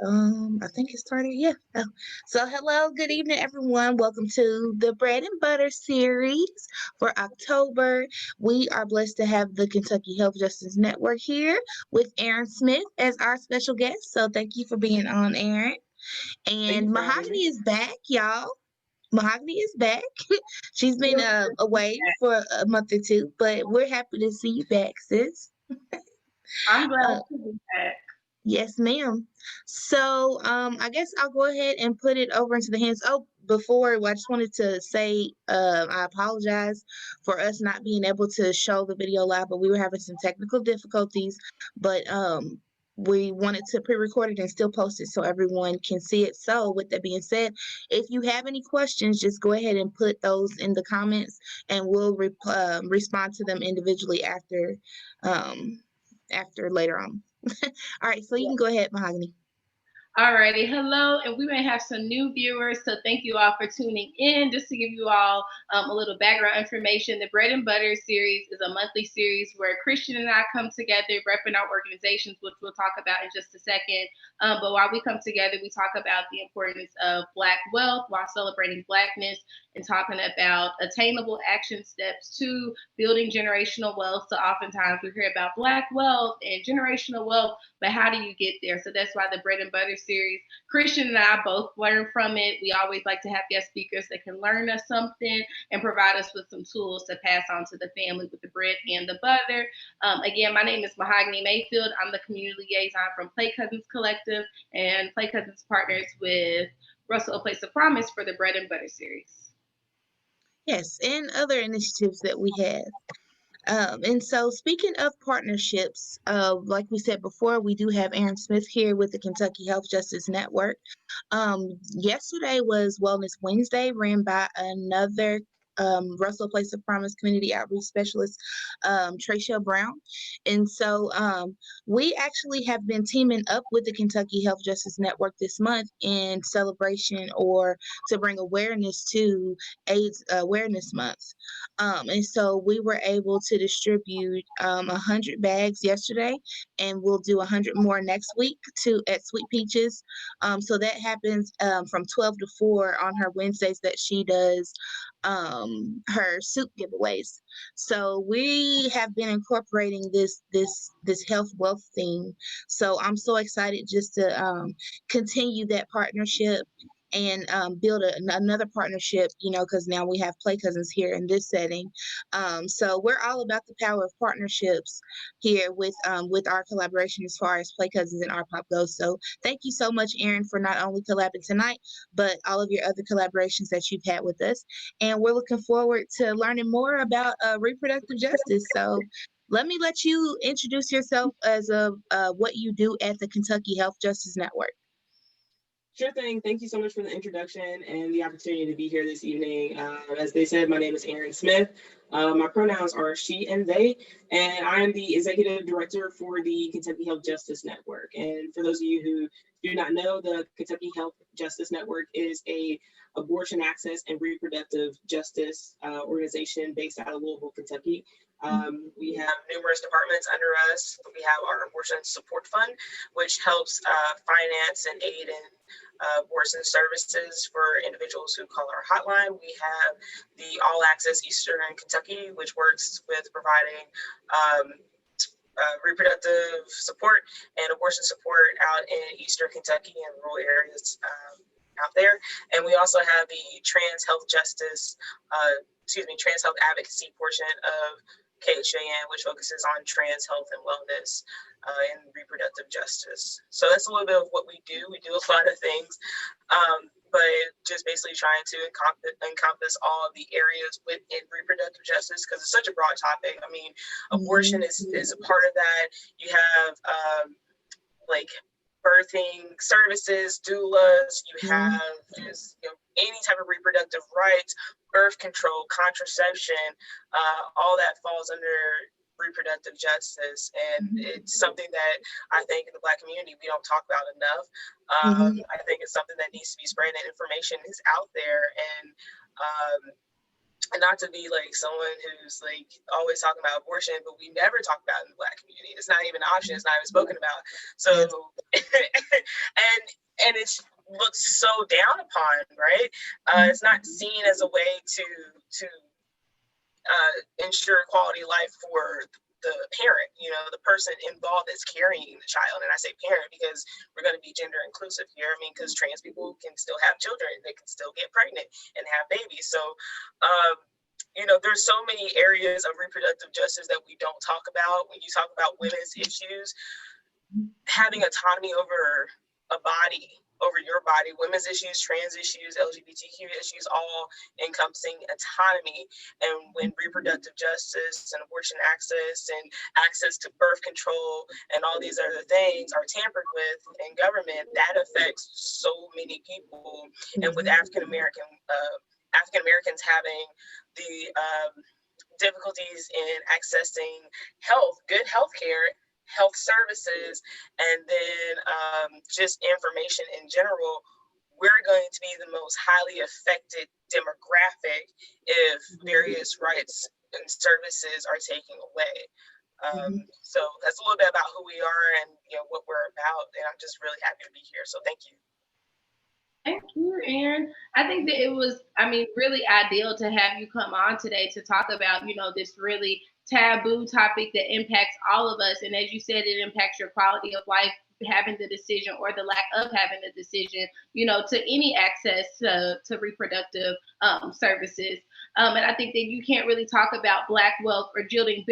I think it started. Yeah. Oh. So, hello, good evening, everyone. Welcome to the Bread and Butter series for October. We are blessed to have the Kentucky Health Justice Network here with Aaron Smith as our special guest. So, thank you for being on, Aaron. Thank you And for having me. Mahogany is back, y'all. Mahogany is back. She's been away for a month or two, but we're happy to see you back, sis. I'm glad Uh, to be back. Yes, ma'am. So, I guess I'll go ahead and put it over into the hands. Oh, before, I just wanted to say, I apologize for us not being able to show the video live, but we were having some technical difficulties. But we wanted to pre-record it and still post it so everyone can see it. So, with that being said, if you have any questions, just go ahead and put those in the comments, and we'll respond to them individually um, after later on. All right, so you can go ahead, Mahogany. Alrighty, hello, and we may have some new viewers, so thank you all for tuning in. Just to give you all a little background information, the Bread and Butter series is a monthly series where Christian and I come together, repping our organizations, which we'll talk about in just a second. But while we come together, we talk about the importance of Black wealth while celebrating Blackness and talking about attainable action steps to building generational wealth. So oftentimes we hear about Black wealth and generational wealth, but how do you get there? So that's why the Bread and Butter series, Christian and I both learn from it. We always like to have guest speakers that can learn us something and provide us with some tools to pass on to the family with the bread and the butter. Again, my name is Mahogany Mayfield. I'm the community liaison from Play Cousins Collective, and Play Cousins partners with Russell A Place of Promise for the Bread and Butter series. Yes, and other initiatives that we have. And so, speaking of partnerships, like we said before, we do have Aaron Smith here with the Kentucky Health Justice Network. Yesterday was Wellness Wednesday, ran by another Russell Place of Promise Community Outreach Specialist, Tracia Brown. And so we actually have been teaming up with the Kentucky Health Justice Network this month in celebration or to bring awareness to AIDS Awareness Month. And so we were able to distribute 100 bags yesterday, and we'll do 100 more next week to at Sweet Peaches. So that happens from 12 to 4 on her Wednesdays that she does her soup giveaways. So we have been incorporating this health wealth theme. So I'm so excited just to continue that partnership and build another partnership, because now we have Play Cousins here in this setting. So we're all about the power of partnerships here with our collaboration as far as Play Cousins and Our Pop goes. So thank you so much, Aaron, for not only collabing tonight, but all of your other collaborations that you've had with us. And we're looking forward to learning more about reproductive justice. So let you introduce yourself as what you do at the Kentucky Health Justice Network. Sure thing. Thank you so much for the introduction and the opportunity to be here this evening. As they said, my name is Aaron Smith. My pronouns are she and they, and I am the executive director for the Kentucky Health Justice Network. And for those of you who do not know, the Kentucky Health Justice Network is a abortion access and reproductive justice organization based out of Louisville, Kentucky. We have numerous departments under us. We have our abortion support fund, which helps finance and aid in abortion services for individuals who call our hotline. We have the All Access Eastern Kentucky, which works with providing reproductive support and abortion support out in Eastern Kentucky and rural areas out there. And we also have the Trans Health Advocacy portion of KHJN, which focuses on trans health and wellness and reproductive justice. So that's a little bit of what we do. We do a lot of things, but just basically trying to encompass all of the areas within reproductive justice because it's such a broad topic. I mean, abortion is a part of that. You have like birthing services, doulas, you have just any type of reproductive rights, birth control, contraception, all that falls under reproductive justice. And it's something that I think in the Black community we don't talk about enough. I think it's something that needs to be spread, and information is out there. And and not to be like someone who's like always talking about abortion, but we never talk about it in the Black community. It's not even an option. It's not even spoken about. So, Yes. and it's looked so down upon, right? It's not seen as a way to ensure quality life for the parent, you know, the person involved that's carrying the child. And I say parent because we're going to be gender inclusive here. I mean, because trans people can still have children, they can still get pregnant and have babies. So, you know, there's so many areas of reproductive justice that we don't talk about. When you talk about women's issues, having autonomy over a body, over your body, women's issues, trans issues, LGBTQ issues, all encompassing autonomy. And when reproductive justice and abortion access and access to birth control and all these other things are tampered with in government, that affects so many people. And with African Americans having the difficulties in accessing good health care, health services, and then just information in general, we're going to be the most highly affected demographic if various rights and services are taken away. So that's a little bit about who we are and, you know, what we're about, and I'm just really happy to be here. So thank you. Thank you, Aaron. I think that it was, I mean, really ideal to have you come on today to talk about, you know, this really taboo topic that impacts all of us. And as you said, it impacts your quality of life, having the decision or the lack of having the decision, you know, to any access to reproductive services. And I think that you can't really talk about Black wealth or building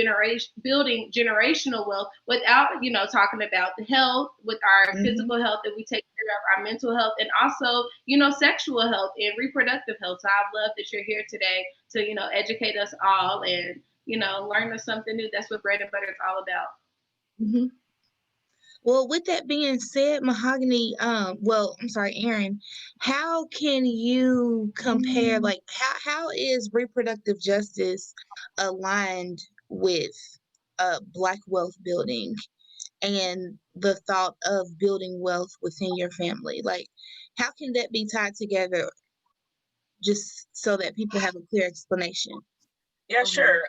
generational wealth without, you know, talking about the health, with our physical health that we take care of, our mental health, and also, you know, sexual health and reproductive health. So I love that you're here today to, you know, educate us all and, you know, learn something new. That's what Bread and Butter is all about. Mm-hmm. Well, with that being said, Mahogany, I'm sorry, Aaron, how can you compare, like, how is reproductive justice aligned with Black wealth building and the thought of building wealth within your family? Like, how can that be tied together just so that people have a clear explanation? Yeah, sure.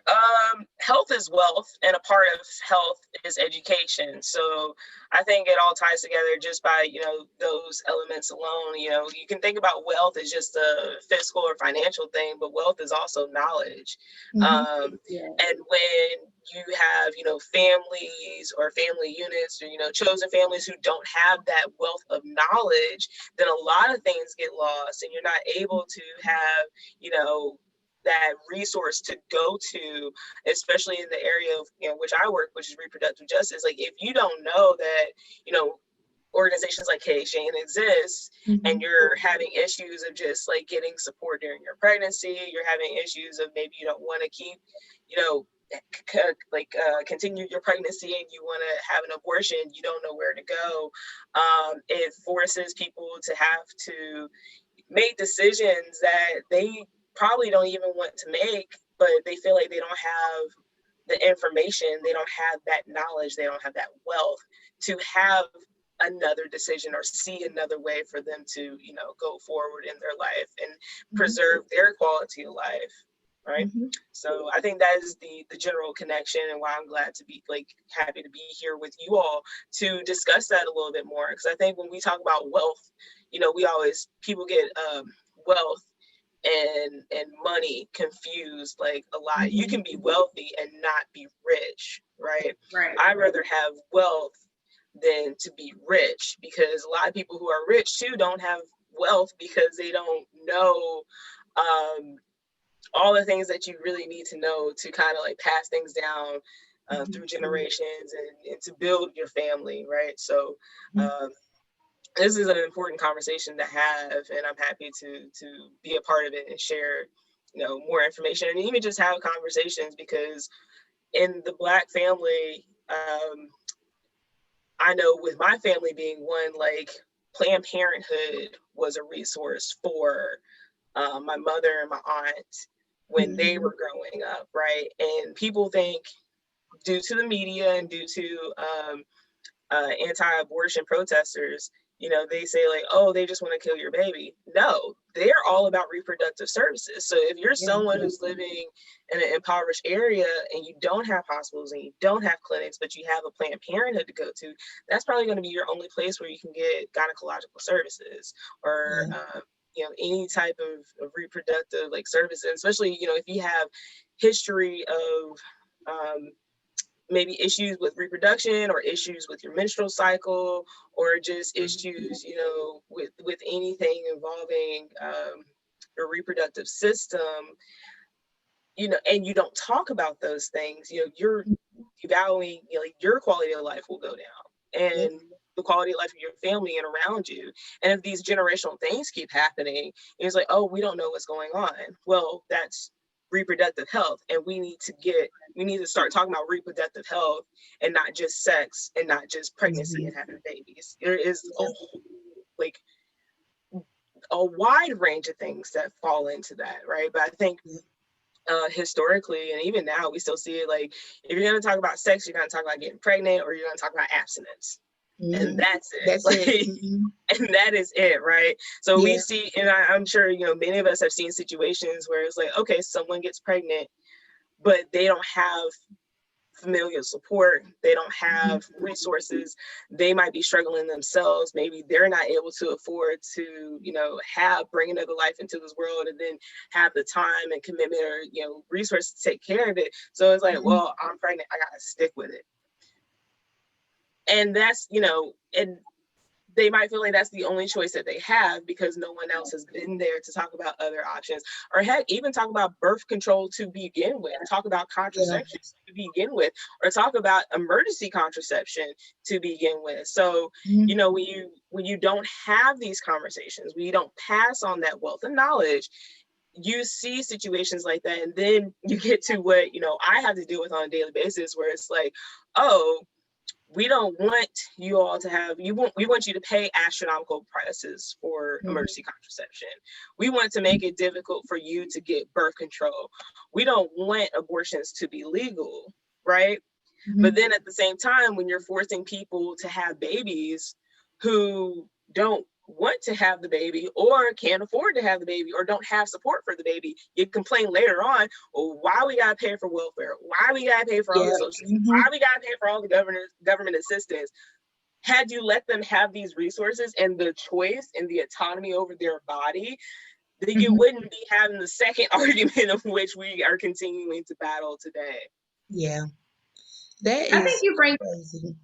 Health is wealth, and a part of health is education. So I think it all ties together just by, you know, those elements alone. You know, you can think about wealth as just a fiscal or financial thing, but wealth is also knowledge. And when you have, you know, families or family units or, you know, chosen families who don't have that wealth of knowledge, then a lot of things get lost, and you're not able to have, you know, that resource to go to, especially in the area of, you know, which I work, which is reproductive justice. Like, if you don't know that, you know, organizations like KHJN exist, and you're having issues of just like getting support during your pregnancy, you're having issues of maybe you don't want to keep, you know, continue your pregnancy and you want to have an abortion, you don't know where to go. It forces people to have to make decisions that they probably don't even want to make, but they feel like they don't have the information, they don't have that knowledge, they don't have that wealth to have another decision or see another way for them to, you know, go forward in their life and preserve their quality of life, right? So I think that is the general connection, and why I'm glad to be like happy to be here with you all to discuss that a little bit more. Because I think when we talk about wealth, you know, people get wealth and money confused like a lot. You can be wealthy and not be rich, right? I'd rather have wealth than to be rich, because a lot of people who are rich too don't have wealth because they don't know all the things that you really need to know to kind of like pass things down through generations and to build your family, right? So this is an important conversation to have, and I'm happy to be a part of it and share, you know, more information and even just have conversations, because in the Black family, I know with my family being one, like Planned Parenthood was a resource for my mother and my aunt when they were growing up, right? And people think, due to the media and due to anti-abortion protesters, they say like, oh, they just want to kill your baby. No, they're all about reproductive services. So if you're someone who's living in an impoverished area and you don't have hospitals and you don't have clinics, but you have a Planned Parenthood to go to, that's probably going to be your only place where you can get gynecological services or any type of reproductive like services, especially, if you have history of maybe issues with reproduction or issues with your menstrual cycle or just issues, with anything involving your reproductive system, and you don't talk about those things, you're evaluating, your quality of life will go down and the quality of life of your family and around you. And if these generational things keep happening, it's like, oh, we don't know what's going on. Well, that's reproductive health. And we need to start talking about reproductive health and not just sex and not just pregnancy and having babies. There is a wide range of things that fall into that, right? But I think historically, and even now, we still see it like, if you're going to talk about sex, you're going to talk about getting pregnant or you're going to talk about abstinence. And that's it. And that is it, right? So we see, and I'm sure, many of us have seen situations where it's like, okay, someone gets pregnant, but they don't have familial support, they don't have resources, they might be struggling themselves, maybe they're not able to afford to bring another life into this world and then have the time and commitment or resources to take care of it. So it's like, well, I'm pregnant, I gotta stick with it. And that's and they might feel like that's the only choice that they have because no one else has been there to talk about other options, or heck, even talk about birth control to begin with, talk about contraception to begin with, or talk about emergency contraception to begin with. So, when you don't have these conversations, when you don't pass on that wealth of knowledge, you see situations like that. And then you get to what, I have to deal with on a daily basis where it's like, oh, we don't want you all to have, we want you to pay astronomical prices for emergency contraception. We want to make it difficult for you to get birth control. We don't want abortions to be legal, right? But then at the same time, when you're forcing people to have babies who don't want to have the baby or can't afford to have the baby or don't have support for the baby, you complain later on, well, why we gotta pay for welfare, why we gotta pay for all the social, why we gotta pay for all the government assistance. Had you let them have these resources and the choice and the autonomy over their body, then you wouldn't be having the second argument of which we are continuing to battle today. That is, I think you bring crazy.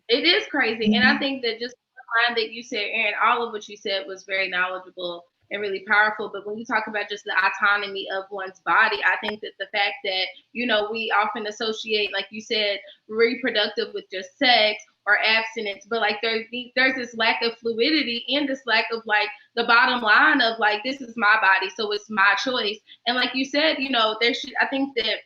It is crazy. And I think that just the line that you said, Erin, all of what you said was very knowledgeable and really powerful. But when you talk about just the autonomy of one's body, I think that the fact that, we often associate, like you said, reproductive with just sex or abstinence, but like there's this lack of fluidity and this lack of like the bottom line of like, this is my body, so it's my choice. And like you said, I think that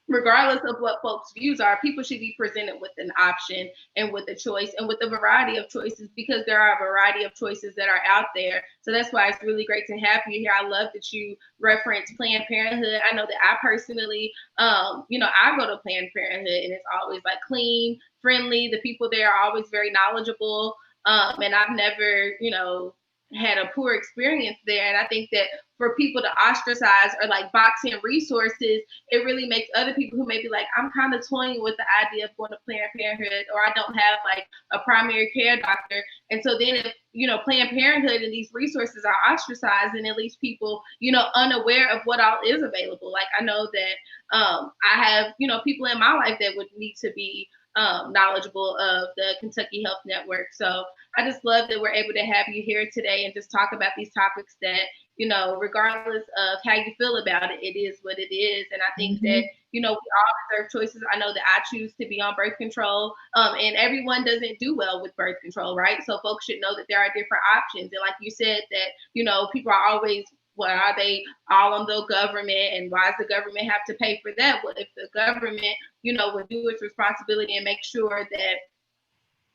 regardless of what folks' views are, people should be presented with an option and with a choice and with a variety of choices, because there are a variety of choices that are out there. So that's why it's really great to have you here. I love that you reference Planned Parenthood. I know that I personally, I go to Planned Parenthood and it's always like clean, friendly. The people there are always very knowledgeable. And I've never, had a poor experience there. And I think that for people to ostracize or like box in resources, it really makes other people who may be like, I'm kind of toying with the idea of going to Planned Parenthood, or I don't have like a primary care doctor. And so then if, Planned Parenthood and these resources are ostracized, and it leaves people, unaware of what all is available. Like I know that I have, people in my life that would need to be knowledgeable of the Kentucky Health Network. So I just love that we're able to have you here today and just talk about these topics that, regardless of how you feel about it, it is what it is. And I think that, we all deserve choices. I know that I choose to be on birth control, and everyone doesn't do well with birth control, right? So folks should know that there are different options. And like you said, that, people are always, well, are they all on the government, and why does the government have to pay for that? Well, if the government, would do its responsibility and make sure that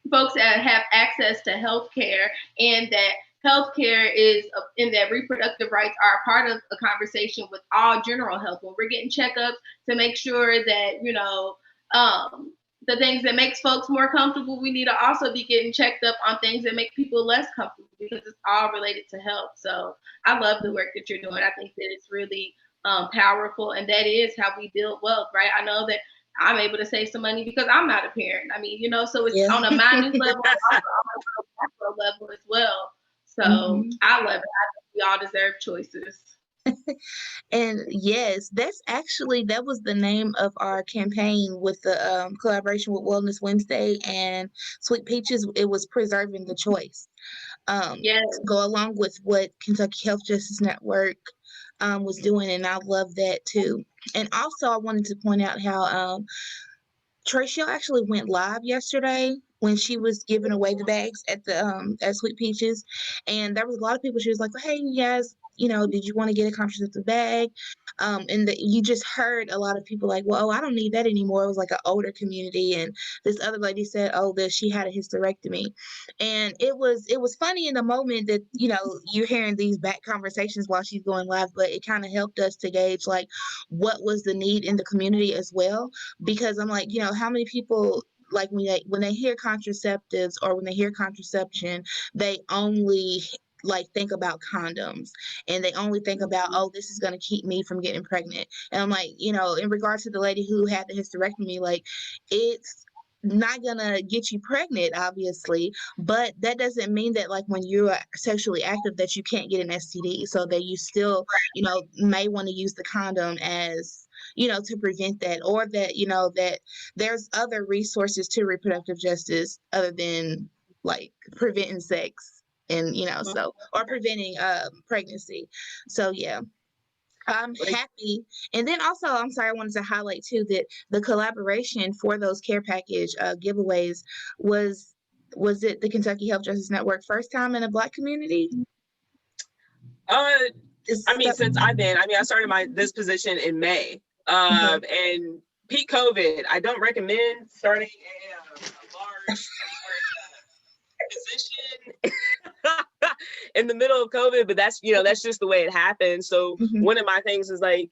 folks that have access to health care, and that healthcare is and that reproductive rights are a part of a conversation with all general health. When we're getting checkups to make sure that, the things that makes folks more comfortable, we need to also be getting checked up on things that make people less comfortable, because it's all related to health. So I love the work that you're doing. I think that it's really powerful, and that is how we build wealth, right? I know that I'm able to save some money because I'm not a parent. I mean, so it's on a minus level, also on a macro level as well. So I love it. I think we all deserve choices. And yes, that was the name of our campaign with the collaboration with Wellness Wednesday and Sweet Peaches. It was preserving the choice. Yes. To go along with what Kentucky Health Justice Network was doing, and I love that too. And also, I wanted to point out how Traciel actually went live yesterday when she was giving away the bags at the at Sweet Peaches, and there was a lot of people. She was like, "Hey, you guys, did you want to get a contraceptive bag?" And you just heard a lot of people like, "Well, I don't need that anymore." It was like an older community, and this other lady said, "Oh, that she had a hysterectomy," and it was funny in the moment that you're hearing these back conversations while she's going live, but it kind of helped us to gauge like what was the need in the community as well, because I'm like, how many people like when they hear contraceptives or when they hear contraception, they only like think about condoms, and they only think about, oh, this is going to keep me from getting pregnant. And I'm like, in regards to the lady who had the hysterectomy, like, it's not gonna get you pregnant, obviously, but that doesn't mean that like when you're sexually active that you can't get an STD, so that you still may want to use the condom as to prevent that, or that that there's other resources to reproductive justice other than like preventing sex, and so, or preventing pregnancy. So yeah, I'm happy. And then also, I'm sorry, I wanted to highlight too that the collaboration for those care package giveaways was it the Kentucky Health Justice Network first time in a Black community? I started this position in May, and peak COVID. I don't recommend starting a large position in the middle of COVID, but that's just the way it happened. So one of my things is like,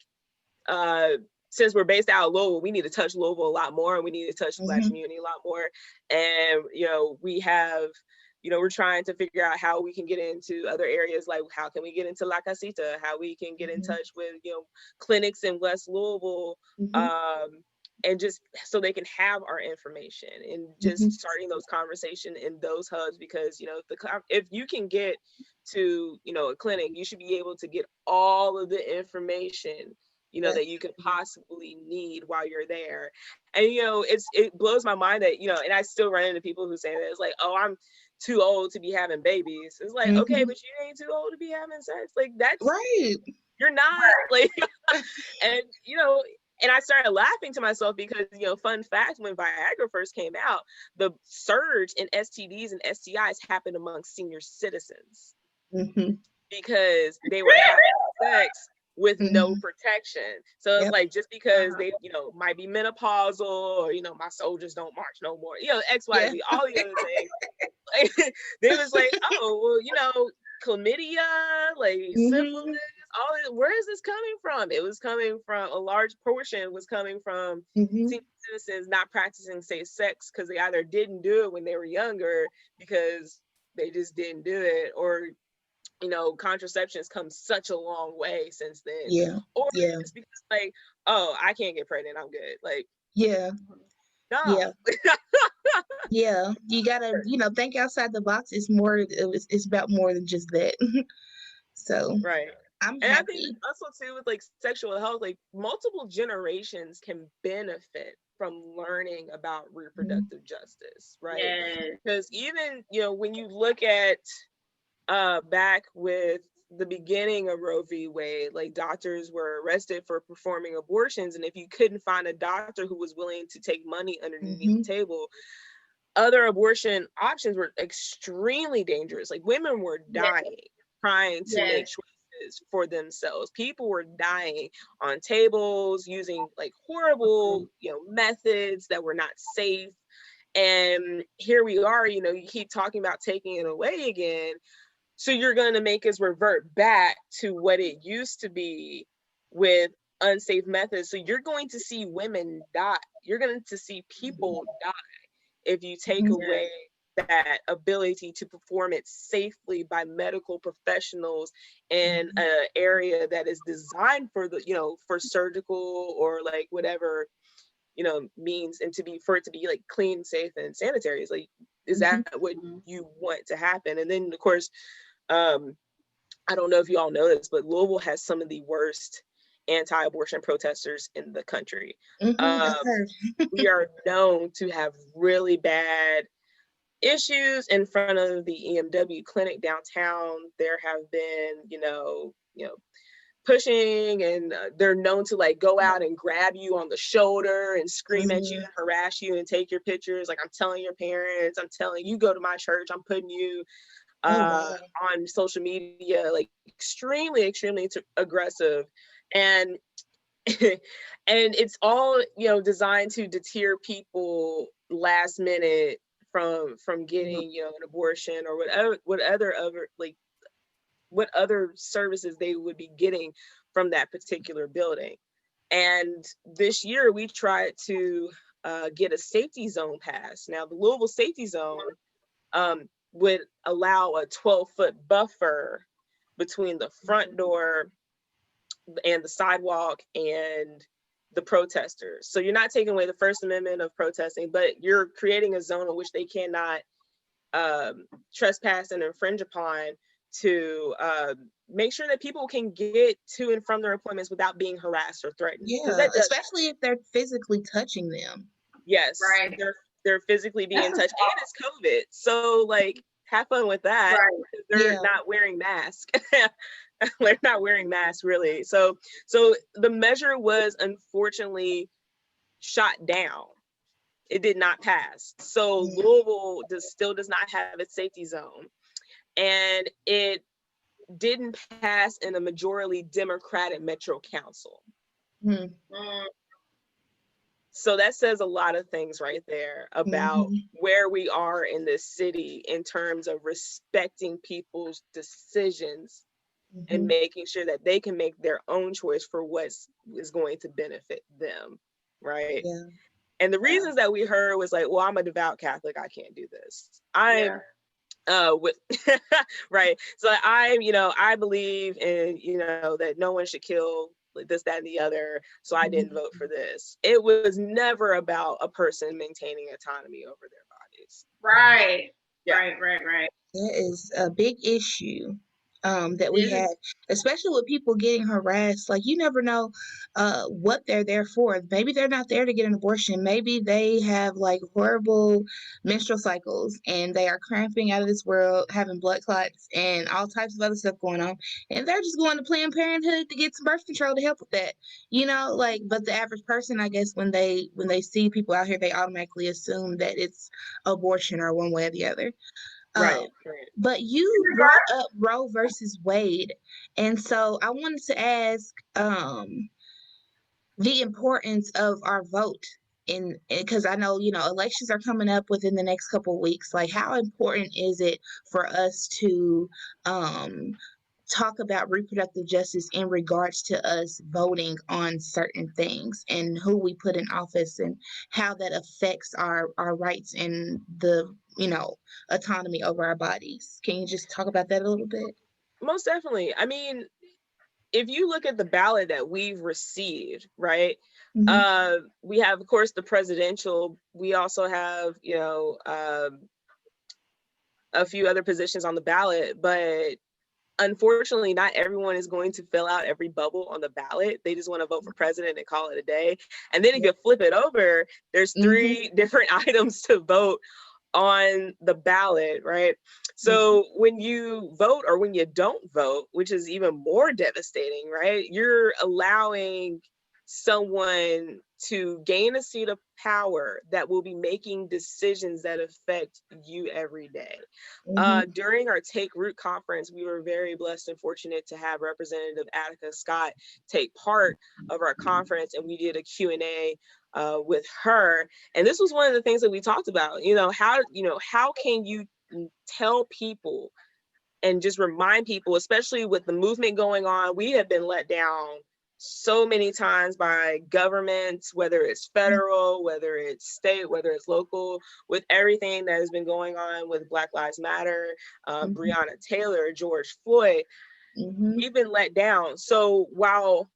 since we're based out of Louisville, we need to touch Louisville a lot more, and we need to touch the Black community a lot more. And we have, we're trying to figure out how we can get into other areas, like how can we get into La Casita, how we can get in touch with clinics in West Louisville, and just so they can have our information, and just starting those conversations in those hubs, because if you can get to a clinic, you should be able to get all of the information that you could possibly need while you're there. And it blows my mind that and I still run into people who say that it's like, oh, I'm too old to be having babies. It's like, okay, but you ain't too old to be having sex. Like, that's right. You're not like and and I started laughing to myself because, fun fact, when Viagra first came out, the surge in STDs and STIs happened amongst senior citizens because they were having sex with no protection. So it's like, just because they, might be menopausal, or, my soldiers don't march no more, X, Y, Z, all the other things. Like, they was like, oh, well, chlamydia, like syphilis, where is this coming from? It was coming from, a large portion was coming from senior citizens not practicing safe sex because they either didn't do it when they were younger because they just didn't do it, or contraception's come such a long way since then. Or it's because like, oh, I can't get pregnant, I'm good. Like, no. Yeah, you gotta think outside the box. It's about more than just that. So right. I'm and happy. I think also too with like sexual health, like multiple generations can benefit from learning about reproductive justice, right? Because even when you look at back with the beginning of Roe v. Wade, like, doctors were arrested for performing abortions, and if you couldn't find a doctor who was willing to take money underneath the table, other abortion options were extremely dangerous. Like, women were dying trying to make choices for themselves. People were dying on tables using like horrible methods that were not safe. And here we are, you keep talking about taking it away again. So you're going to make us revert back to what it used to be with unsafe methods. So you're going to see women die. You're going to see people die if you take away that ability to perform it safely by medical professionals in an area that is designed for the, for surgical or like whatever, means, and for it to be like clean, safe, and sanitary. Is like, is that what you want to happen? And then of course, I don't know if you all know this, but Louisville has some of the worst anti-abortion protesters in the country. We are known to have really bad issues in front of the EMW clinic downtown. There have been, pushing, and they're known to like go out and grab you on the shoulder and scream at you and harass you and take your pictures. Like, I'm telling your parents, I'm telling you, go to my church, I'm putting you on social media, like extremely aggressive. And and it's all, designed to deter people last minute from getting, an abortion or what other services they would be getting from that particular building. And this year we tried to get a safety zone passed. Now the Louisville safety zone would allow a 12-foot buffer between the front door and the sidewalk and the protesters. So you're not taking away the First Amendment of protesting, but you're creating a zone in which they cannot trespass and infringe upon, to make sure that people can get to and from their appointments without being harassed or threatened. Especially if they're physically touching them. Yes, right. They're physically being touched, and it's COVID. So like, have fun with that. Right. They're not wearing masks. They're not wearing masks, really. So the measure was unfortunately shot down. It did not pass. So Louisville still does not have its safety zone. And it didn't pass in a majority Democratic Metro Council. So that says a lot of things right there about where we are in this city in terms of respecting people's decisions and making sure that they can make their own choice for what is going to benefit them, right? Yeah. And the reasons that we heard was like, well, I'm a devout Catholic, I can't do this. I'm right. So I believe in, that no one should kill this, that, and the other. So I didn't vote for this. It was never about a person maintaining autonomy over their bodies. Right. Yeah. Right. That is a big issue that we had, especially with people getting harassed. Like, you never know what they're there for. Maybe they're not there to get an abortion. Maybe they have like horrible menstrual cycles and they are cramping out of this world, having blood clots and all types of other stuff going on. And they're just going to Planned Parenthood to get some birth control to help with that. But the average person, I guess, when they see people out here, they automatically assume that it's abortion or one way or the other. Right. But you brought up Roe versus Wade, and so I wanted to ask the importance of our vote, because I know elections are coming up within the next couple of weeks. Like, how important is it for us to talk about reproductive justice in regards to us voting on certain things and who we put in office and how that affects our rights and the autonomy over our bodies? Can you just talk about that a little bit? Most definitely. I mean, if you look at the ballot that we've received, right? We have, of course, the presidential. We also have, a few other positions on the ballot, but unfortunately, not everyone is going to fill out every bubble on the ballot. They just want to vote for president and call it a day. And then if you flip it over, there's 3 different items to vote on the ballot, right? So when you vote or when you don't vote, which is even more devastating, right? You're allowing someone to gain a seat of power that will be making decisions that affect you every day. During our Take Root conference, we were very blessed and fortunate to have Representative Attica Scott take part of our conference, and we did a Q&A with her. And this was one of the things that we talked about. How can you tell people and just remind people, especially with the movement going on? We have been let down so many times by governments, whether it's federal, whether it's state, whether it's local, with everything that has been going on with Black Lives Matter, Breonna Taylor, George Floyd, we've been let down. So while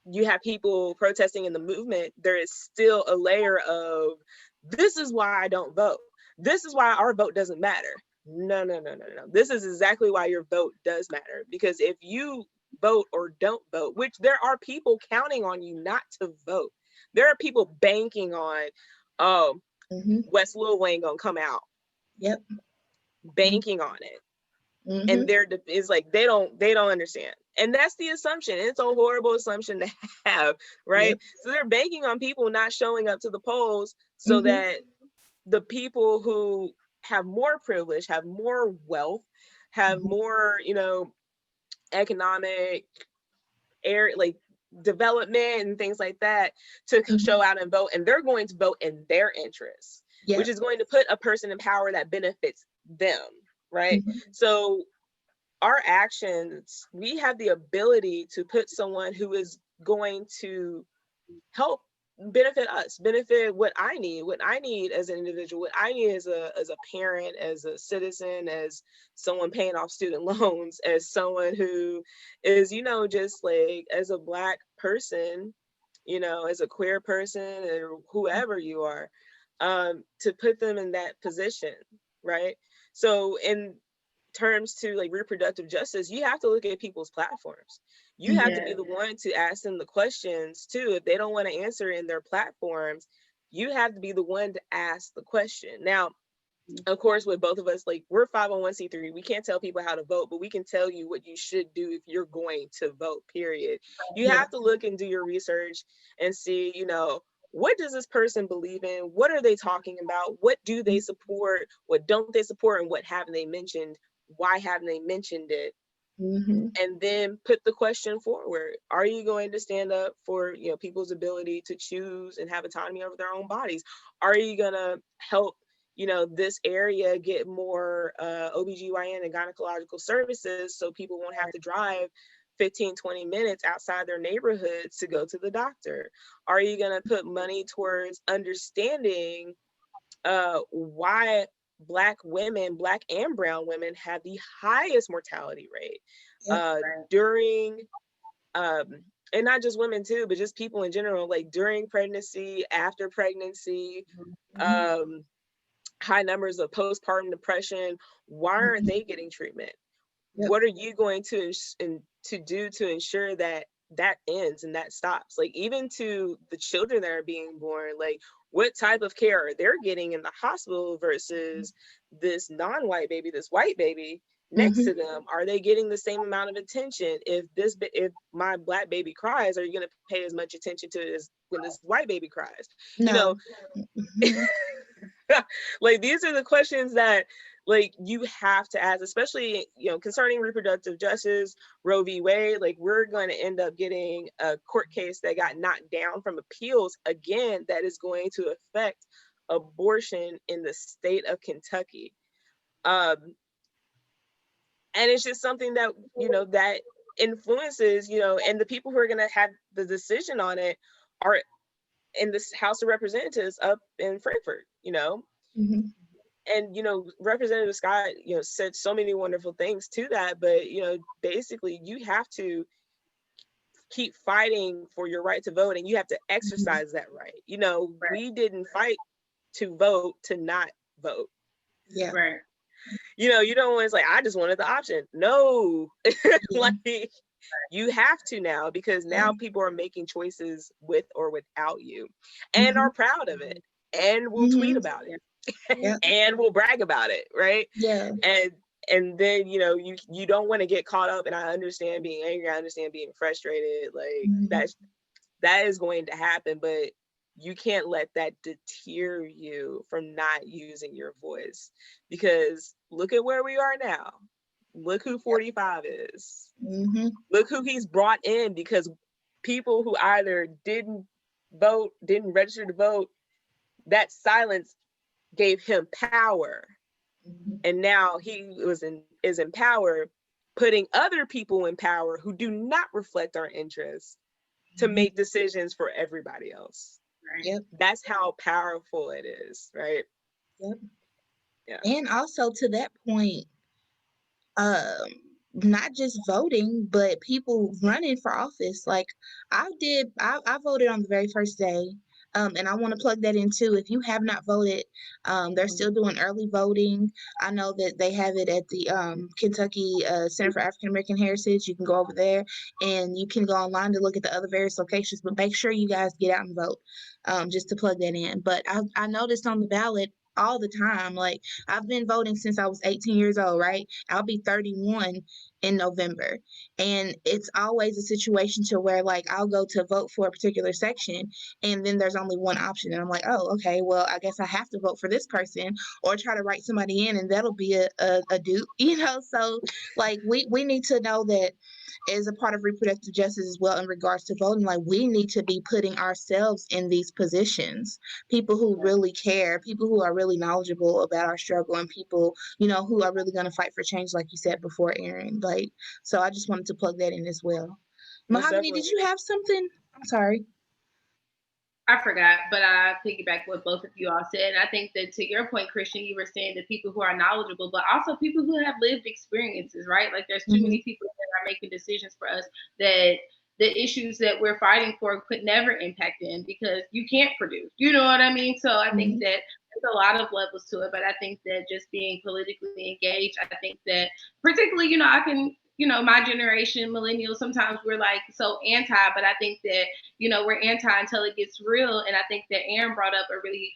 you have people protesting in the movement, there is still a layer of, this is why I don't vote. This is why our vote doesn't matter. No. This is exactly why your vote does matter. Because if you vote or don't vote, which there are people counting on you not to vote. There are people banking on, oh, West Lil Wayne gonna come out. Yep. Banking on it. And it's like they don't understand. And that's the assumption. It's a horrible assumption to have, right? Yep. So they're banking on people not showing up to the polls so that the people who have more privilege, have more wealth, have more, you know, economic like development and things like that to show out and vote. And they're going to vote in their interests, which is going to put a person in power that benefits them, right? So our actions, we have the ability to put someone who is going to help benefit us, benefit what I need as an individual, what I need as a parent, as a citizen, as someone paying off student loans, as someone who is, you know, just like as a Black person, you know, as a queer person or whoever you are, to put them in that position, right? So in terms to like reproductive justice, you have to look at people's platforms. You have to be the one to ask them the questions too. If they don't want to answer in their platforms, you have to be the one to ask the question. Now, of course, with both of us, like we're 501c3, we can't tell people how to vote, but we can tell you what you should do if you're going to vote, period. You have to look and do your research and see, you know, what does this person believe in? What are they talking about? What do they support? What don't they support? And what haven't they mentioned? Why haven't they mentioned it? And then put the question forward. Are you going to stand up for, you know, people's ability to choose and have autonomy over their own bodies? Are you going to help, you know, this area get more OBGYN and gynecological services so people won't have to drive 15, 20 minutes outside their neighborhoods to go to the doctor? Are you going to put money towards understanding why Black women, Black and brown women, have the highest mortality rate during, and not just women too, but just people in general, like during pregnancy, after pregnancy, high numbers of postpartum depression. Why aren't they getting treatment? What are you going to do to ensure that that ends and that stops? Like even to the children that are being born, like what type of care are they getting in the hospital versus this non-white baby, this white baby next to them? Are they getting the same amount of attention? If my Black baby cries, are you going to pay as much attention to it as when this white baby cries? No. You know, like these are the questions that like you have to ask, especially, you know, concerning reproductive justice, Roe v. Wade. Like we're going to end up getting a court case that got knocked down from appeals again, that is going to affect abortion in the state of Kentucky. And it's just something that, you know, that influences, you know, and the people who are going to have the decision on it are in this House of Representatives up in Frankfurt, you know. And, you know, Representative Scott, you know, said so many wonderful things to that, but, you know, basically you have to keep fighting for your right to vote and you have to exercise that right. You know, we didn't fight to vote to not vote. Yeah. Right. You know, you don't want to say, I just wanted the option. No, like you have to now, because now people are making choices with or without you and are proud of it and will tweet about it. And we'll brag about it, right? Yeah. And then, you know, you don't want to get caught up, and I understand being angry, I understand being frustrated, like that is going to happen, but you can't let that deter you from not using your voice, because look at where we are now. Look who 45 is. Look who he's brought in, because people who either didn't vote, didn't register to vote, that silence gave him power. And now he is in power, putting other people in power who do not reflect our interests to Mhm. make decisions for everybody else. Right. Yep. That's how powerful it is, right? Yep. Yeah. And also to that point, um, not just voting, but people running for office. Like I voted on the very first day. And I want to plug that in too. If you have not voted, they're still doing early voting. I know that they have it at the Kentucky Center for African American Heritage. You can go over there and you can go online to look at the other various locations, but make sure you guys get out and vote, just to plug that in. But I noticed on the ballot all the time, like I've been voting since I was 18 years old, right? I'll be 31 in November. And it's always a situation to where like I'll go to vote for a particular section and then there's only one option. And I'm like, oh, okay, well, I guess I have to vote for this person or try to write somebody in and that'll be a dupe, you know? So like we need to know that as a part of reproductive justice as well in regards to voting, like we need to be putting ourselves in these positions, people who really care, people who are really knowledgeable about our struggle, and people, you know, who are really going to fight for change, like you said before, Erin. Like, so I just wanted to plug that in as well. Most Mahogany, did definitely. you have something? I'm sorry. I forgot, but I piggyback what both of you all said. And I think that to your point, Christian, you were saying that people who are knowledgeable, but also people who have lived experiences, right? Like there's too Mm-hmm. many people that are making decisions for us that the issues that we're fighting for could never impact them because you can't produce. You know what I mean? So I think Mm-hmm. that there's a lot of levels to it, but I think that just being politically engaged, I think that particularly, I can, my generation, millennials, sometimes we're like so anti, but I think that we're anti until it gets real. And I think that Erin brought up a really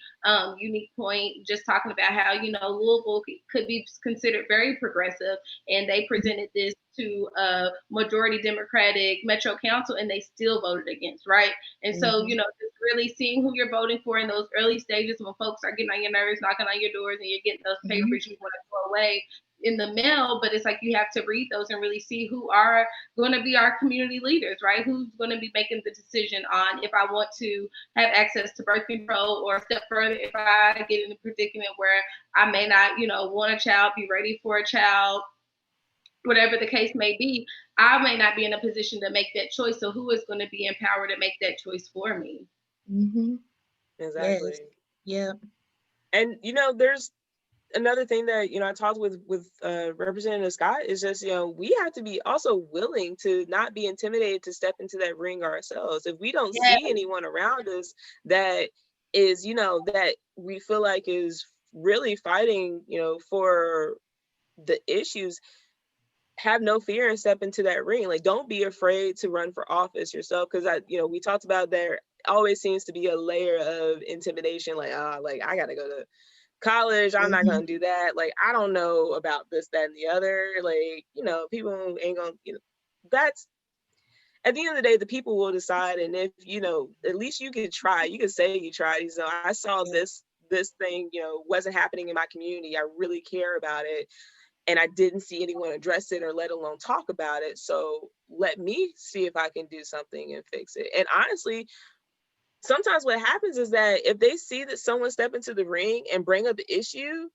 unique point, just talking about how, Louisville could be considered very progressive. And they presented this to a majority Democratic Metro Council and they still voted against, right? And so, Mm-hmm. just really seeing who you're voting for in those early stages when folks are getting on your nerves, knocking on your doors, and you're getting those Mm-hmm. papers you want to throw away in the mail, but it's like you have to read those and really see who are going to be our community leaders, right? Who's going to be making the decision on if I want to have access to birth control, or a step further, if I get in a predicament where I may not, want a child, be ready for a child, whatever the case may be, I may not be in a position to make that choice. So who is going to be empowered to make that choice for me? Mm-hmm. Yes. Exactly. Yeah. And there's another thing that I talked with Representative Scott is just we have to be also willing to not be intimidated to step into that ring ourselves. If we don't Yeah. see anyone around us that is that we feel like is really fighting for the issues, have no fear and step into that ring. Like, don't be afraid to run for office yourself, because we talked about there always seems to be a layer of intimidation, like I gotta go to college, I'm not Mm-hmm. gonna do that, like I don't know about this, that, and the other, like people ain't gonna that's at the end of the day, the people will decide. And if at least you could try, you could say you tried. I saw Yeah. this thing wasn't happening in my community, I really care about it, and I didn't see anyone address it or let alone talk about it, so let me see if I can do something and fix it. And honestly, sometimes what happens is that if they see that someone step into the ring and bring up the issue,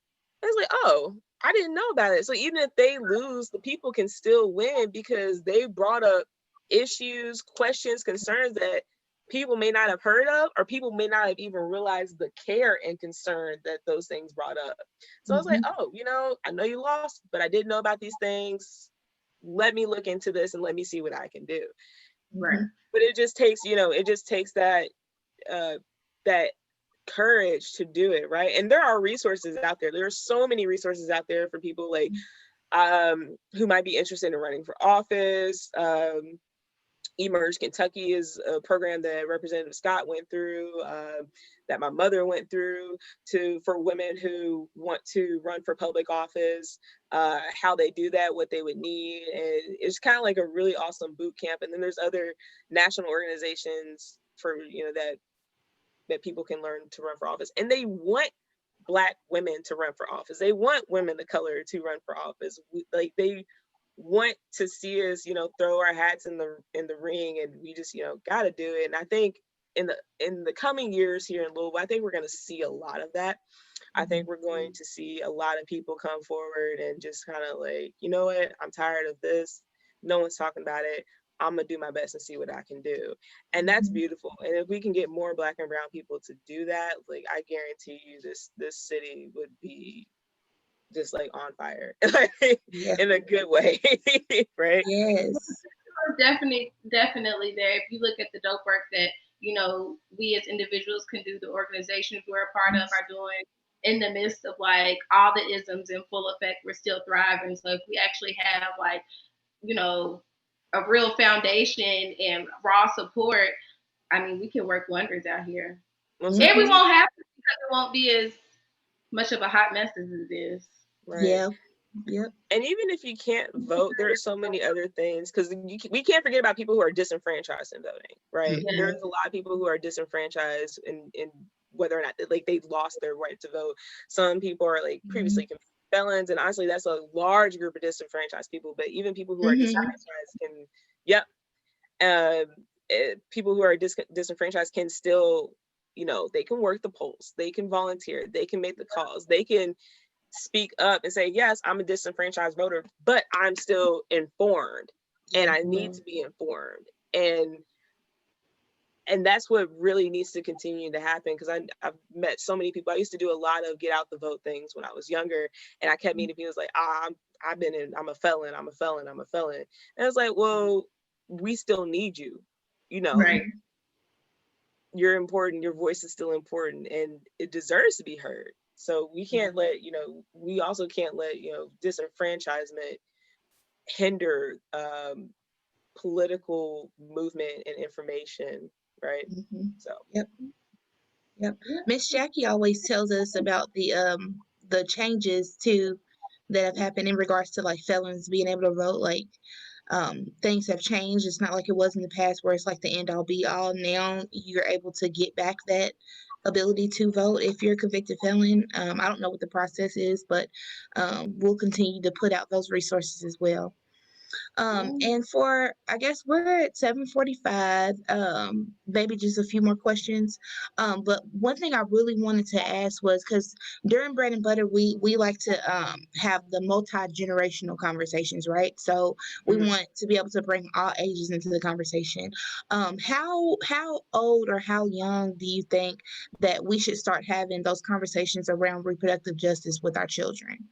it's like, oh, I didn't know about it. So even if they lose, the people can still win because they brought up issues, questions, concerns that people may not have heard of, or people may not have even realized the care and concern that those things brought up. So I was like, Mm-hmm. oh, I know you lost, but I didn't know about these things. Let me look into this and let me see what I can do. Right. Mm-hmm. But it just takes, that that courage to do it, right? And there are resources out there. There are so many resources out there for people like who might be interested in running for office. Emerge Kentucky is a program that Representative Scott went through, that my mother went through, for women who want to run for public office, how they do that, what they would need. And it's kind of like a really awesome boot camp. And then there's other national organizations for that people can learn to run for office, and they want Black women to run for office. They want women of color to run for office. They want to see us, throw our hats in the ring, and we just, gotta do it. And I think in the coming years here in Louisville, I think we're going to see a lot of that. I think we're going to see a lot of people come forward and just kind of like, you know what, I'm tired of this. No one's talking about it. I'm gonna do my best and see what I can do. And that's beautiful. And if we can get more Black and brown people to do that, like, I guarantee you this city would be just like on fire, like, Yeah. in a good way. Right? Yes. Definitely there. If you look at the dope work that, you know, we as individuals can do, the organizations we're a part of are doing in the midst of like all the isms in full effect, we're still thriving. So if we actually have like, you know, a real foundation and raw support, I mean, we can work wonders out here. Most And we definitely. won't have to, because it won't be as much of a hot mess as it is. Right. Yeah. Yep. And even if you can't vote, there are so many other things, because we can't forget about people who are disenfranchised in voting, right? Mhm. There's a lot of people who are disenfranchised in whether or not like they've lost their right to vote. Some people are like previously convicted felons, and honestly, that's a large group of disenfranchised people. But even people who are disenfranchised can, people who are disenfranchised can still, you know, they can work the polls, they can volunteer, they can make the calls, they can speak up and say, yes, I'm a disenfranchised voter, but I'm still informed, and I need to be informed. And that's what really needs to continue to happen, because I've met so many people. I used to do a lot of get out the vote things when I was younger, and I kept meeting people like, I'm a felon. And it's like, well, we still need you, you know. Right. You're important, your voice is still important, and it deserves to be heard. So we can't let, you know, we also can't let, you know, disenfranchisement hinder political movement and information, right? So Yep. Miss Jackie always tells us about the changes too that have happened in regards to like felons being able to vote. Like things have changed. It's not like it was in the past where it's like the end all be all. Now you're able to get back that ability to vote if you're a convicted felon. I don't know what the process is, but we'll continue to put out those resources as well. And for, I guess we're at 7:45, maybe just a few more questions. But one thing I really wanted to ask was, because during Bread and Butter, we like to have the multi-generational conversations, right? So we want to be able to bring all ages into the conversation. How old or how young do you think that we should start having those conversations around reproductive justice with our children?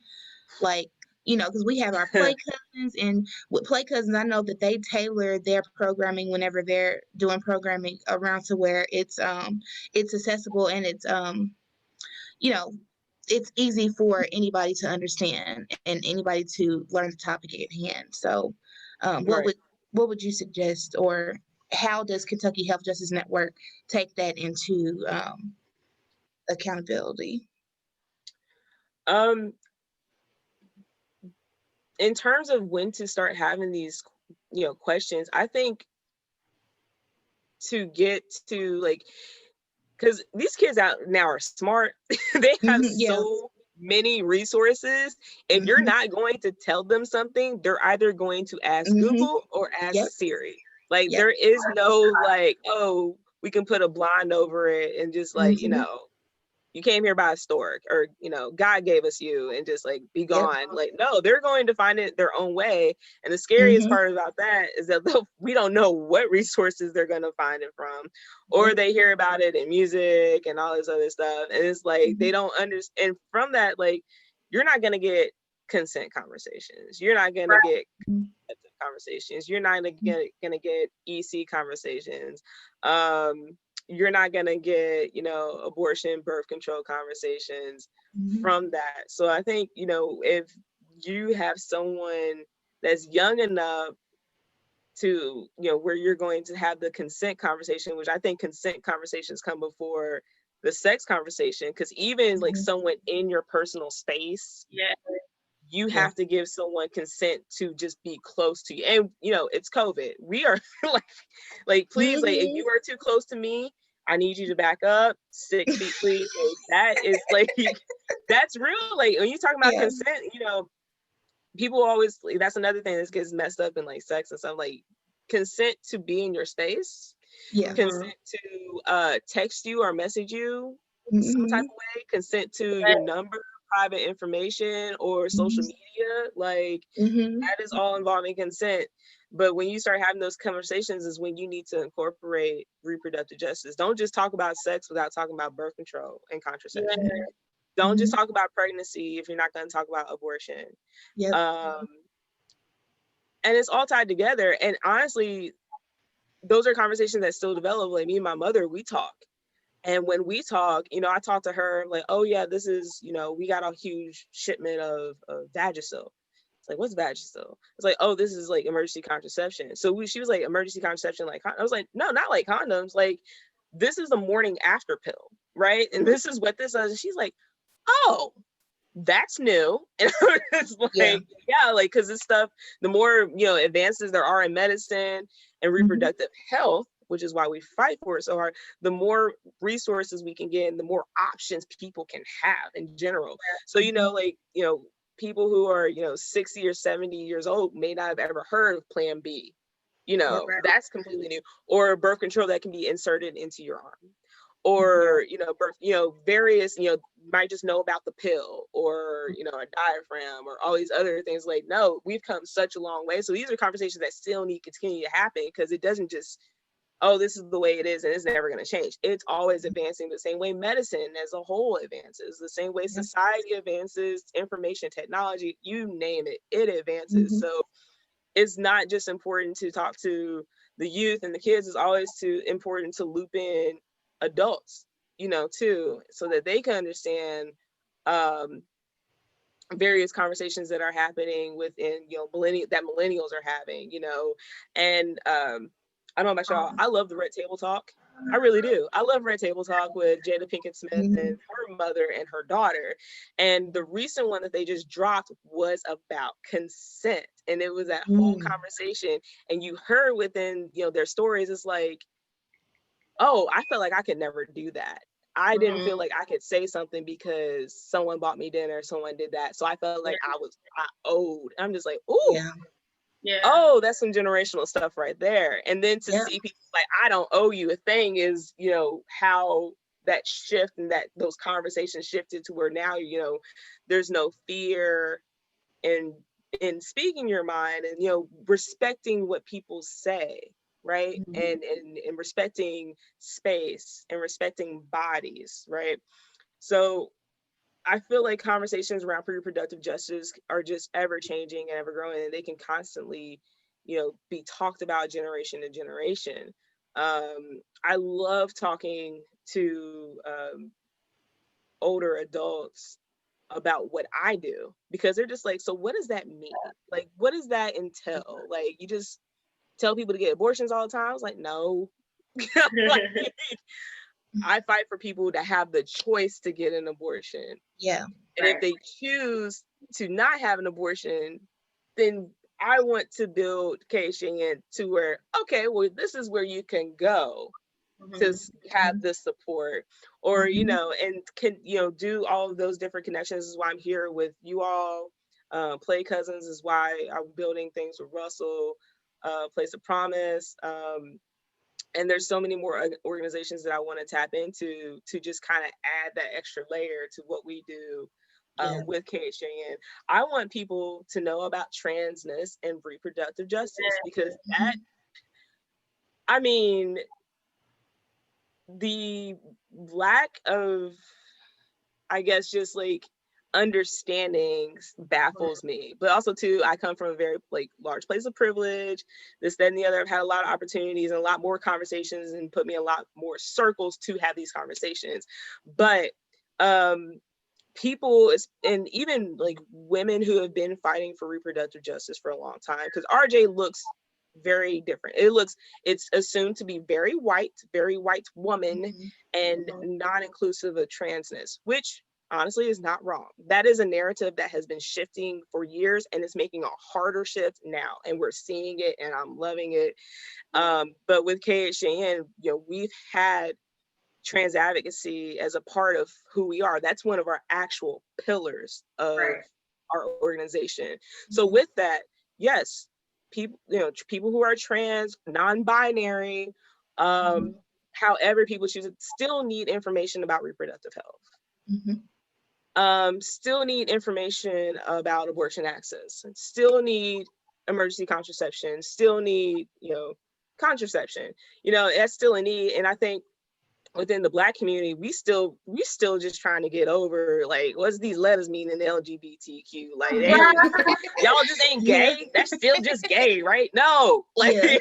Like, you know, because we have our play cousins, and with play cousins, I know that they tailor their programming whenever they're doing programming around to where it's accessible, and it's you know, it's easy for anybody to understand and anybody to learn the topic at hand. So right. what would you suggest, or how does Kentucky Health Justice Network take that into accountability? In terms of when to start having these, you know, questions, I think to get to like, because these kids out now are smart. They have so many resources. If you're not going to tell them something, they're either going to ask Google or ask Siri. Like there is no like, oh, we can put a blind over it and just like, you know, you came here by a stork, or, you know, God gave us you, and just like be gone. Like, no, they're going to find it their own way. And the scariest part about that is that we don't know what resources they're going to find it from, or they hear about it in music and all this other stuff. And it's like, they don't understand. And from that, like, you're not going to get consent conversations. You're not going to get conversations. You're not going to get EC conversations. You're not going to get, you know, abortion, birth control conversations from that. So I think, you know, if you have someone that's young enough to, you know, where you're going to have the consent conversation, which I think consent conversations come before the sex conversation, because even like someone in your personal space, you have to give someone consent to just be close to you. And, you know, it's COVID. We are like, please, like, if you are too close to me, I need you to back up 6 feet, please. Like, that is like, that's real. Like, when you talk about consent, you know, people always, like, that's another thing that gets messed up in like sex and stuff. Like, consent to be in your space, consent to text you or message you some type of way, consent to your number, private information, or social media, like that is all involving consent. But when you start having those conversations is when you need to incorporate reproductive justice. Don't just talk about sex without talking about birth control and contraception. Yeah. Don't just Mhm. talk about pregnancy if you're not going to talk about abortion. Yep. Um, and it's all tied together. And honestly, those are conversations that still develop. Like me and my mother, we talk. And when we talk, you know, I talk to her like, oh yeah, this is, you know, we got a huge shipment of Vagisil. It's like, what's Vagisil? It's like, oh, this is like emergency contraception. So she was like, emergency contraception, like, I was like, no, not like condoms. Like, this is the morning after pill, right? And this is what this is. And she's like, oh, that's new. And it's like, Yeah. yeah, like, because this stuff, the more, you know, advances there are in medicine and reproductive health, which is why we fight for it so hard, the more resources we can get and the more options people can have in general. So, you know, like, you know, people who are, you know, 60 or 70 years old may not have ever heard of Plan B. You know, Right. that's completely new. Or birth control that can be inserted into your arm. Or, you know, birth, you know, various, you know, might just know about the pill or, you know, a diaphragm or all these other things. Like, no, we've come such a long way. So these are conversations that still need to continue to happen, because it doesn't just, oh, this is the way it is and it's never going to change. It's always advancing the same way medicine as a whole advances, the same way society advances, information technology, you name it, it advances. So it's not just important to talk to the youth and the kids, it's always important to loop in adults, you know, too, so that they can understand various conversations that are happening within, you know, millennials are having, you know. And I don't know about y'all, I love the Red Table Talk. I really do. I love Red Table Talk with Jada Pinkett Smith and her mother and her daughter. And the recent one that they just dropped was about consent. And it was that whole conversation. And you heard within, you know, their stories, it's like, oh, I felt like I could never do that. I didn't feel like I could say something because someone bought me dinner, someone did that. So I felt like I owed. I'm just like, ooh, Yeah. oh, that's some generational stuff right there. And then to see people like, I don't owe you a thing, is, you know, how that shift and that those conversations shifted to where now, you know, there's no fear in speaking your mind and, you know, respecting what people say, right? And respecting space and respecting bodies, right? So I feel like conversations around reproductive justice are just ever changing and ever growing, and they can constantly, you know, be talked about generation to generation. I love talking to older adults about what I do, because they're just like, so what does that mean? Like, what does that entail? Like, you just tell people to get abortions all the time? I was like, no. Like, I fight for people to have the choice to get an abortion. Yeah. And if they choose to not have an abortion, then I want to build KSJN to where, okay, well, this is where you can go to have this support, or, you know, and can, you know, do all of those different connections. This is why I'm here with you all. Play Cousins is why I'm building things with Russell, Place of Promise. And there's so many more organizations that I want to tap into to just kind of add that extra layer to what we do with KHJN. I want people to know about transness and reproductive justice, because that, I mean, the lack of, I guess, just like understanding baffles me. But also too, I come from a very like large place of privilege, this, that, and the other. I've had a lot of opportunities and a lot more conversations, and put me in a lot more circles to have these conversations. But people, and even like women who have been fighting for reproductive justice for a long time, because RJ looks very different. It's assumed to be very white woman, and non-inclusive of transness, which honestly is not wrong. That is a narrative that has been shifting for years, and it's making a harder shift now, and we're seeing it, and I'm loving it. But with KHJN, you know, we've had trans advocacy as a part of who we are. That's one of our actual pillars of our organization. So with that, yes, people, you know, people who are trans, non-binary, however people choose it, still need information about reproductive health. Still need information about abortion access, still need emergency contraception, still need, contraception. That's still a need. And I think within the Black community, we still just trying to get over, like, what's these letters mean in the LGBTQ? Like, y'all just ain't gay. That's still just gay, right? No, like,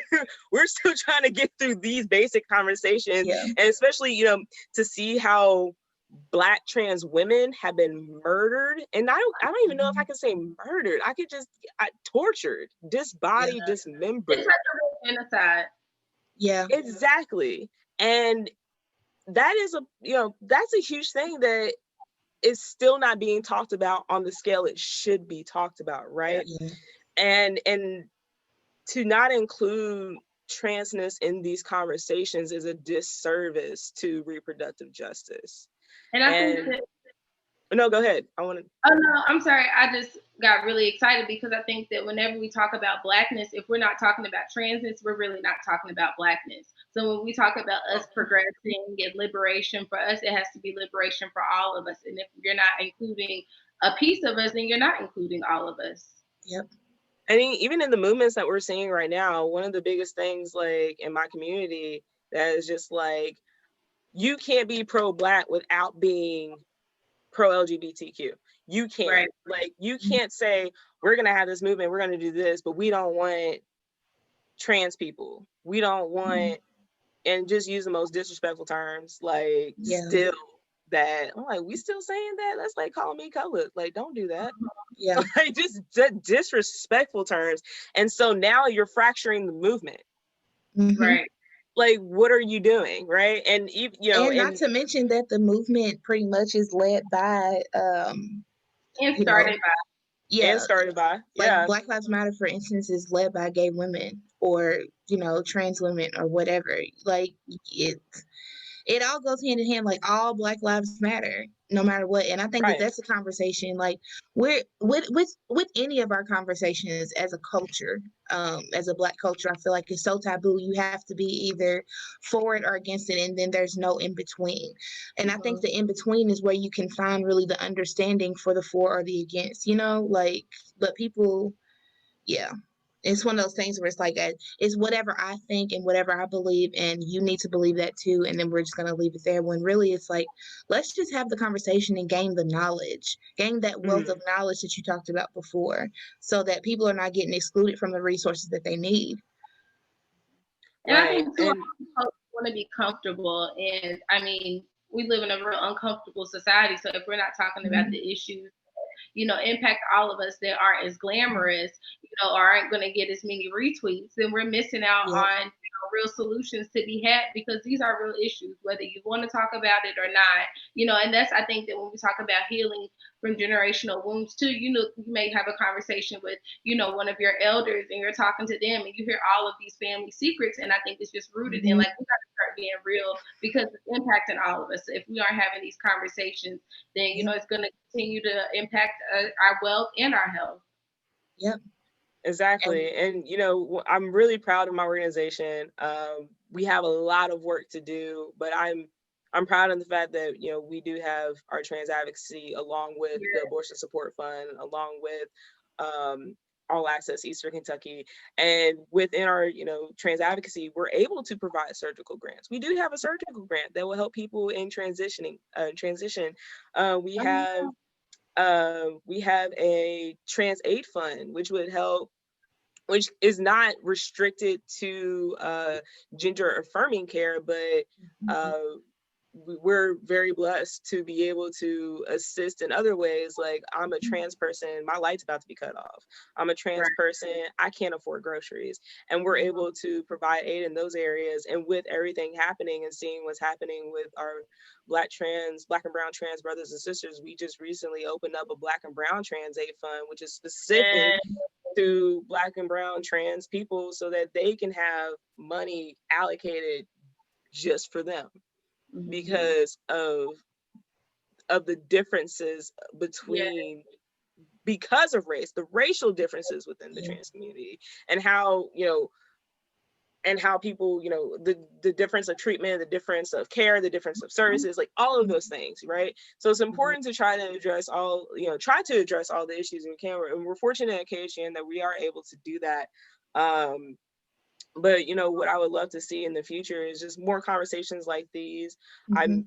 we're still trying to get through these basic conversations, and especially, to see how Black trans women have been murdered, and I don't even know if I can say murdered. I could just tortured, disbodied, dismembered. It's like a genocide. Yeah, exactly. And that is that's a huge thing that is still not being talked about on the scale it should be talked about, right? And to not include transness in these conversations is a disservice to reproductive justice. And I think that, no, go ahead. I want to. Oh no, I'm sorry. I just got really excited because I think that whenever we talk about Blackness, if we're not talking about transness, we're really not talking about Blackness. So when we talk about us progressing and liberation, for us, it has to be liberation for all of us. And if you're not including a piece of us, then you're not including all of us. Yep. I think even in the movements that we're seeing right now, one of the biggest things, like, in my community, that is just like, you can't be pro-Black without being pro-LGBTQ. You can't. Right. Like, you can't say, we're going to have this movement, we're going to do this, but we don't want trans people. We don't want, and just use the most disrespectful terms, like, still that. I'm like, we still saying that? That's like calling me colored. Like, don't do that. Yeah. Like, just disrespectful terms. And so now you're fracturing the movement. Right. Like, what are you doing, right? And and not to mention that the movement pretty much is led by and started by like Black Lives Matter, for instance, is led by gay women or trans women or whatever. Like, it all goes hand in hand. Like, all Black Lives Matter, no matter what. And I think that's a conversation, like, we're with any of our conversations as a culture, as a Black culture, I feel like it's so taboo. You have to be either for it or against it, and then there's no in between. And I think the in between is where you can find really the understanding for the for or the against, like, but people, it's one of those things where it's like, it's whatever I think and whatever I believe, and you need to believe that too, and then we're just going to leave it there, when really it's like, let's just have the conversation and gain the knowledge, gain that wealth of knowledge that you talked about before, so that people are not getting excluded from the resources that they need. And I think too, want to be comfortable, and I mean, we live in a real uncomfortable society, so if we're not talking about the issues impact all of us that aren't as glamorous, or aren't going to get as many retweets, then we're missing out on real solutions to be had, because these are real issues, whether you want to talk about it or not, and that's, I think that when we talk about healing from generational wounds too, you may have a conversation with, one of your elders, and you're talking to them and you hear all of these family secrets. And I think it's just rooted in, like, we got to start being real, because it's impacting all of us. So if we aren't having these conversations, then, it's going to continue to impact our wealth and our health. Yep. Exactly. And, I'm really proud of my organization. We have a lot of work to do, but I'm proud of the fact that, we do have our trans advocacy, along with the Abortion Support Fund, along with All Access Eastern Kentucky. And within our, trans advocacy, we're able to provide surgical grants. We do have a surgical grant that will help people in transition. We have a trans aid fund, which would help, which is not restricted to gender affirming care, but we're very blessed to be able to assist in other ways. Like, I'm a trans person, my light's about to be cut off. I'm a trans person, I can't afford groceries. And we're able to provide aid in those areas. And with everything happening and seeing what's happening with our Black and brown trans brothers and sisters, we just recently opened up a Black and brown trans aid fund, which is specific to Black and brown trans people, so that they can have money allocated just for them, because of the differences between, because of race, the racial differences within the trans community, and how, and how people, you know, the difference of treatment, the difference of care, the difference of services, like all of those things, right? So it's important to try to address all, you know, try to address all the issues we can. And we're fortunate at KHN that we are able to do that. But you know, what I would love to see in the future is just more conversations like these. I'm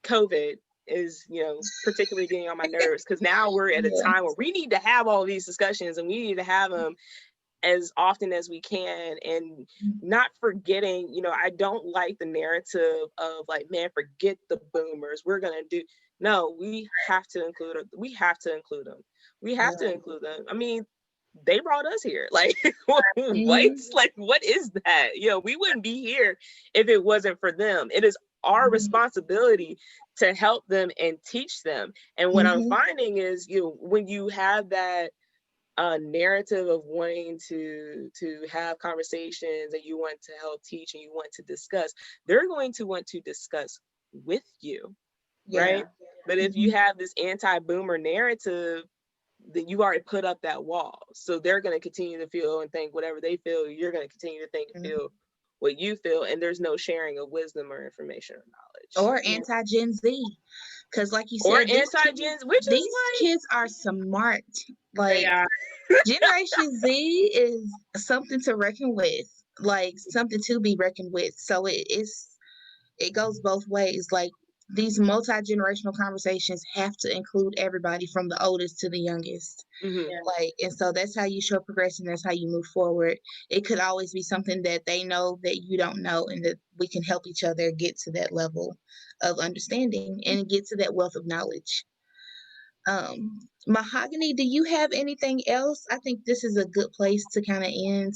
COVID is, you know, particularly getting on my nerves, because now we're at a time where we need to have all these discussions, and we need to have them as often as we can, and not forgetting, you know, I don't like the narrative of like, man, forget the boomers, we're gonna do. No, we have to include them. We have to include them. We have to include them. I mean, they brought us here. Like, what? Like, what is that? You know, we wouldn't be here if it wasn't for them. It is our responsibility to help them and teach them. And what I'm finding is, you know, when you have that narrative of wanting to have conversations, and you want to help teach, and you want to discuss, they're going to want to discuss with you, right? But if you have this anti-boomer narrative, then you already put up that wall. So they're going to continue to feel and think whatever they feel. You're going to continue to think and feel what you feel, and there's no sharing of wisdom or information or knowledge. Or anti-Gen Z. Because like you said, or anti-Gen, which these is like, kids are smart. Like, Generation Z is something to reckon with, like something to be reckoned with. So it goes both ways. Like, these multi-generational conversations have to include everybody from the oldest to the youngest. Like, and so that's how you show progression. That's how you move forward. It could always be something that they know that you don't know, and that we can help each other get to that level of understanding and get to that wealth of knowledge. Mahogany, do you have anything else? I think this is a good place to kind of end.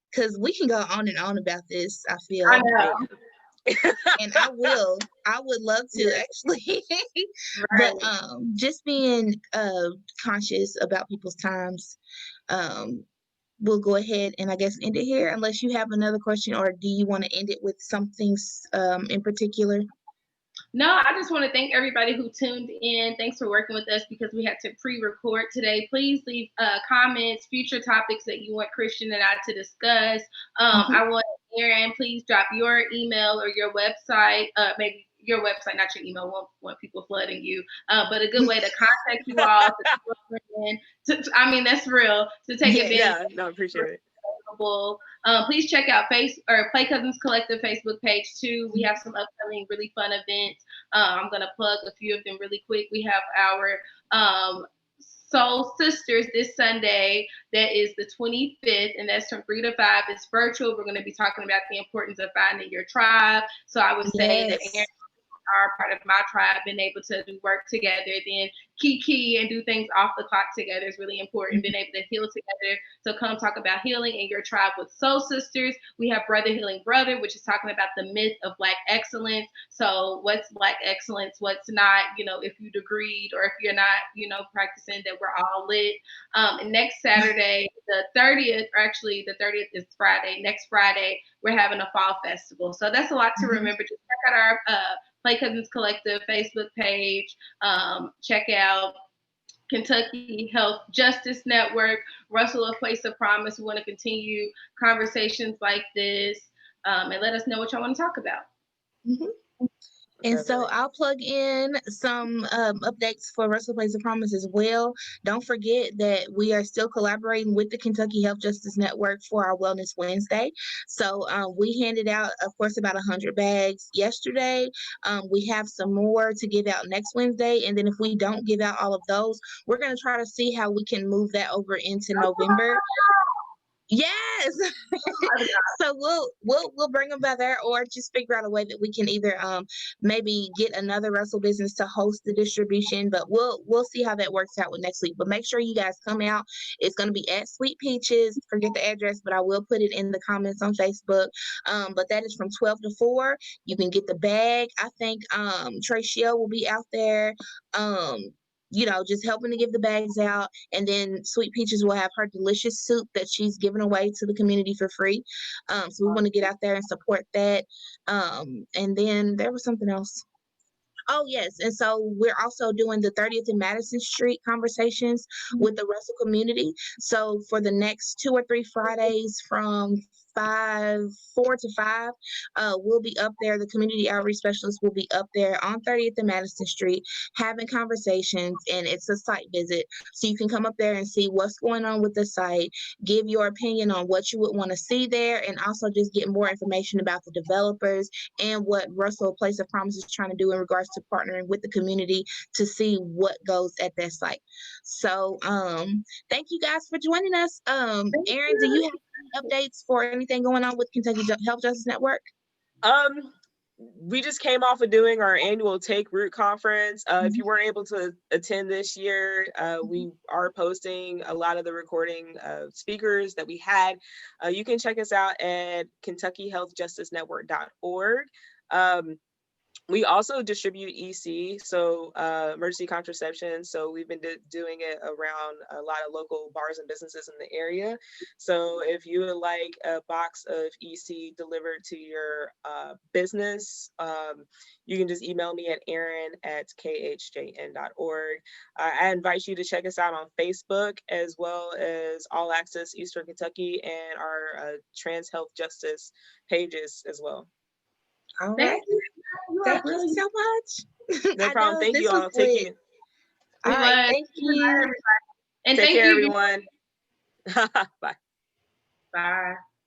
Because we can go on and on about this, I feel. I know. And I would love to actually. But just being conscious about people's times. We'll go ahead and I guess end it here, unless you have another question, or do you want to end it with something in particular? No, I just want to thank everybody who tuned in. Thanks for working with us, because we had to pre-record today. Please leave comments, future topics that you want Christian and I to discuss. I want Aaron, please drop your email or your website, maybe your website, not your email. Won't want people flooding you, but a good way to contact you all. I mean, that's real. To take advantage. Yeah, no, appreciate it. Please check out Play Cousins Collective Facebook page too. We have some upcoming really fun events. I'm gonna plug a few of them really quick. We have our Soul Sisters this Sunday. That is the 25th, and that's from 3 to 5. It's virtual. We're going to be talking about the importance of finding your tribe. So I would say that Aaron are part of my tribe, being able to do work together, then key and do things off the clock together is really important. Being able to heal together. So come talk about healing in your tribe with Soul Sisters. We have Brother Healing Brother, which is talking about the myth of Black excellence. So what's Black excellence, what's not, you know, if you degreed or if you're not, you know, practicing, that we're all lit. And next Saturday, the 30th, or actually the 30th is Friday, next Friday, we're having a fall festival. So that's a lot to remember. Just check out our Play Cousins Collective Facebook page. Check out Kentucky Health Justice Network, Russell A Place of Promise. We want to continue conversations like this, and let us know what y'all want to talk about. And so I'll plug in some updates for Russell Place of Promise as well. Don't forget that we are still collaborating with the Kentucky Health Justice Network for our Wellness Wednesday. So we handed out, of course, about 100 bags yesterday. We have some more to give out next Wednesday. And then if we don't give out all of those, we're going to try to see how we can move that over into November. Yes. So we'll bring them by there, or just figure out a way that we can either maybe get another Russell business to host the distribution, but we'll see how that works out with next week. But make sure you guys come out. It's going to be at Sweet Peaches. Forget the address, but I will put it in the comments on Facebook. But that is from 12 to 4. You can get the bag. I think Trey Shield will be out there. You know, just helping to give the bags out. And then Sweet Peaches will have her delicious soup that she's giving away to the community for free. So we want to get out there and support that. And then there was something else. Oh, yes. And so we're also doing the 30th and Madison Street conversations with the Russell community. So for the next 2 or 3 Fridays from 4 to 5, we'll be up there. The community outreach specialists will be up there on 30th and Madison Street having conversations, and it's a site visit. So you can come up there and see what's going on with the site, give your opinion on what you would want to see there, and also just get more information about the developers and what Russell Place of Promise is trying to do in regards to partnering with the community to see what goes at that site. So thank you guys for joining us. Erin, do you have any updates for anything going on with Kentucky Health Justice Network? We just came off of doing our annual Take Root conference. If you weren't able to attend this year, we are posting a lot of the recording speakers that we had. You can check us out at KentuckyHealthJusticeNetwork.org. We also distribute EC, so emergency contraception. So we've been doing it around a lot of local bars and businesses in the area. So if you would like a box of EC delivered to your business, you can just email me at Erin@khjn.org. I invite you to check us out on Facebook, as well as All Access Eastern Kentucky and our Trans Health Justice pages as well. All right. Thank you so much. No problem. Thank you all. Take care. All right. Thank you. And Take thank care, you, everyone. Bye. Bye.